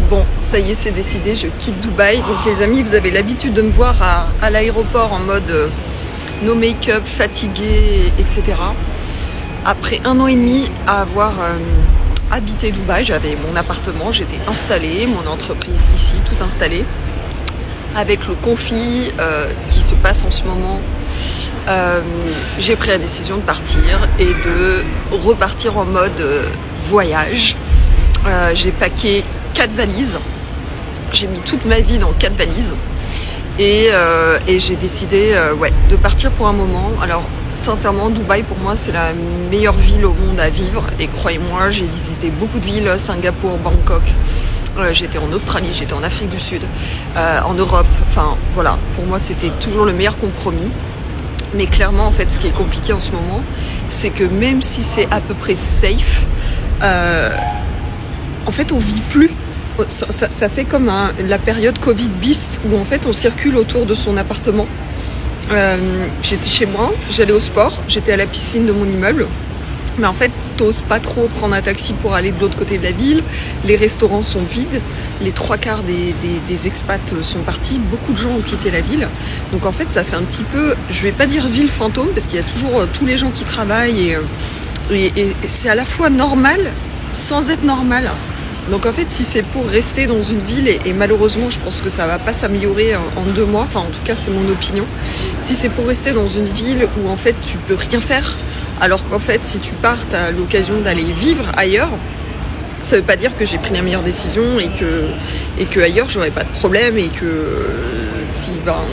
Bon, ça y est, c'est décidé, je quitte Dubaï. Donc les amis, vous avez l'habitude de me voir à l'aéroport en mode no make-up, fatiguée, etc. Après 1 an et demi à avoir habité Dubaï, j'avais mon appartement, j'étais installée, mon entreprise ici, tout installée. Avec le conflit qui se passe en ce moment, j'ai pris la décision de partir et de repartir en mode voyage. J'ai packé 4 valises, j'ai mis toute ma vie dans 4 valises et j'ai décidé de partir pour un moment. Alors sincèrement, Dubaï pour moi c'est la meilleure ville au monde à vivre et croyez-moi, j'ai visité beaucoup de villes, Singapour, Bangkok, j'étais en Australie, j'étais en Afrique du Sud, en Europe, enfin voilà, pour moi c'était toujours le meilleur compromis. Mais clairement en fait ce qui est compliqué en ce moment, c'est que même si c'est à peu près safe, en fait on vit plus. Ça fait comme la période Covid bis où en fait on circule autour de son appartement. J'étais chez moi, j'allais au sport, j'étais à la piscine de mon immeuble. Mais en fait, t'oses pas trop prendre un taxi pour aller de l'autre côté de la ville. Les restaurants sont vides. Les 3/4 des expats sont partis. Beaucoup de gens ont quitté la ville. Donc en fait, ça fait un petit peu, je vais pas dire ville fantôme, parce qu'il y a toujours tous les gens qui travaillent. Et c'est à la fois normal, sans être normal. Donc en fait, si c'est pour rester dans une ville, et malheureusement, je pense que ça va pas s'améliorer en 2 mois, enfin en tout cas c'est mon opinion, si c'est pour rester dans une ville où en fait tu peux rien faire, alors qu'en fait si tu pars, t'as l'occasion d'aller vivre ailleurs, ça veut pas dire que j'ai pris la meilleure décision et que ailleurs j'aurais pas de problème et que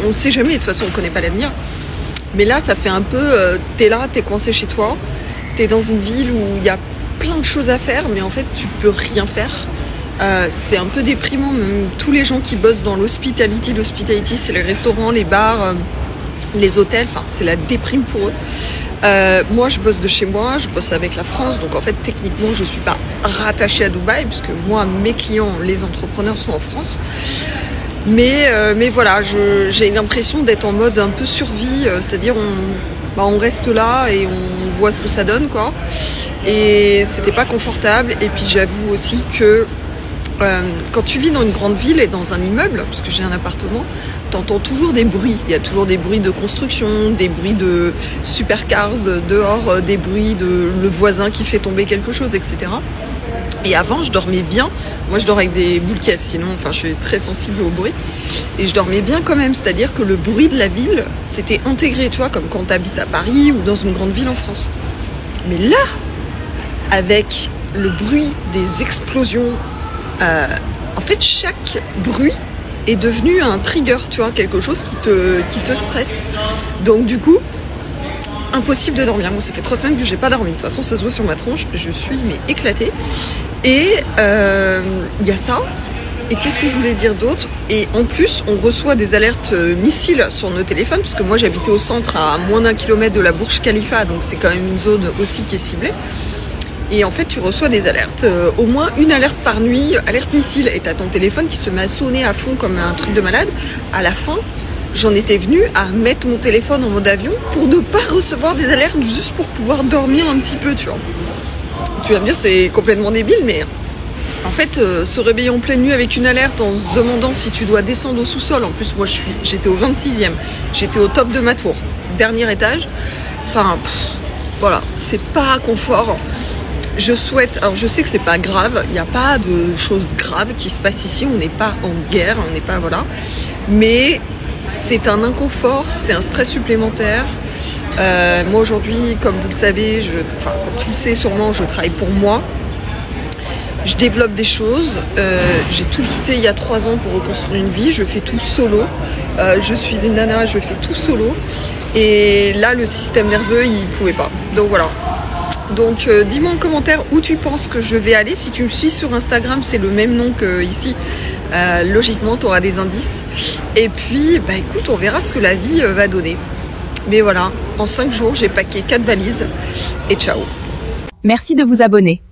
on sait jamais, de toute façon on connaît pas l'avenir. Mais là ça fait un peu, t'es là, t'es coincé chez toi, t'es dans une ville où il y a plein de choses à faire, mais en fait tu peux rien faire. C'est un peu déprimant, même tous les gens qui bossent dans l'hospitality, c'est les restaurants, les bars, les hôtels, enfin c'est la déprime pour eux. Moi je bosse de chez moi, je bosse avec la France, donc en fait techniquement je suis pas rattachée à Dubaï, puisque moi mes clients, les entrepreneurs sont en France. Mais voilà, j'ai l'impression d'être en mode un peu survie, c'est-à-dire on reste là et on voit ce que ça donne, quoi. Et c'était pas confortable. Et puis j'avoue aussi que quand tu vis dans une grande ville et dans un immeuble, parce que j'ai un appartement, t'entends toujours des bruits. Il y a toujours des bruits de construction, des bruits de supercars dehors, des bruits de le voisin qui fait tomber quelque chose, etc. Et avant, je dormais bien. Moi, je dors avec des boules caisses, sinon, enfin, je suis très sensible au bruit. Et je dormais bien quand même, c'est-à-dire que le bruit de la ville, c'était intégré, tu vois, comme quand t'habites à Paris ou dans une grande ville en France. Mais là, avec le bruit des explosions, en fait, chaque bruit est devenu un trigger, tu vois, quelque chose qui te stresse. Donc, du coup, impossible de dormir. Moi, ça fait 3 semaines que j'ai pas dormi. De toute façon, ça se voit sur ma tronche. Je suis éclatée. Et y a ça. Et qu'est-ce que je voulais dire d'autre? Et en plus, on reçoit des alertes missiles sur nos téléphones, parce que moi, j'habitais au centre, à moins d'1 kilomètre de la Burj Khalifa, donc c'est quand même une zone aussi qui est ciblée. Et en fait, tu reçois des alertes, au moins une alerte par nuit, alerte missile, et t'as ton téléphone qui se met à sonner à fond comme un truc de malade. À la fin, j'en étais venue à mettre mon téléphone en mode avion pour ne pas recevoir des alertes, juste pour pouvoir dormir un petit peu, tu vois. Tu vas me dire, c'est complètement débile, mais en fait, se réveiller en pleine nuit avec une alerte en se demandant si tu dois descendre au sous-sol. En plus, moi, j'étais au 26e, j'étais au top de ma tour, dernier étage. Enfin, voilà, c'est pas confort. Alors je sais que c'est pas grave, il n'y a pas de choses graves qui se passent ici, on n'est pas en guerre, on n'est pas, voilà. Mais c'est un inconfort, c'est un stress supplémentaire. Moi aujourd'hui, comme vous le savez, comme tu le sais sûrement, je travaille pour moi. Je développe des choses, j'ai tout quitté il y a 3 ans pour reconstruire une vie, je fais tout solo. Je suis une nana, je fais tout solo. Et là, le système nerveux, il pouvait pas. Donc voilà. Donc dis-moi en commentaire où tu penses que je vais aller. Si tu me suis sur Instagram, c'est le même nom que ici. Logiquement, tu auras des indices. Et puis, écoute, on verra ce que la vie va donner. Mais voilà, en 5 jours, j'ai packé 4 valises. Et ciao. Merci de vous abonner.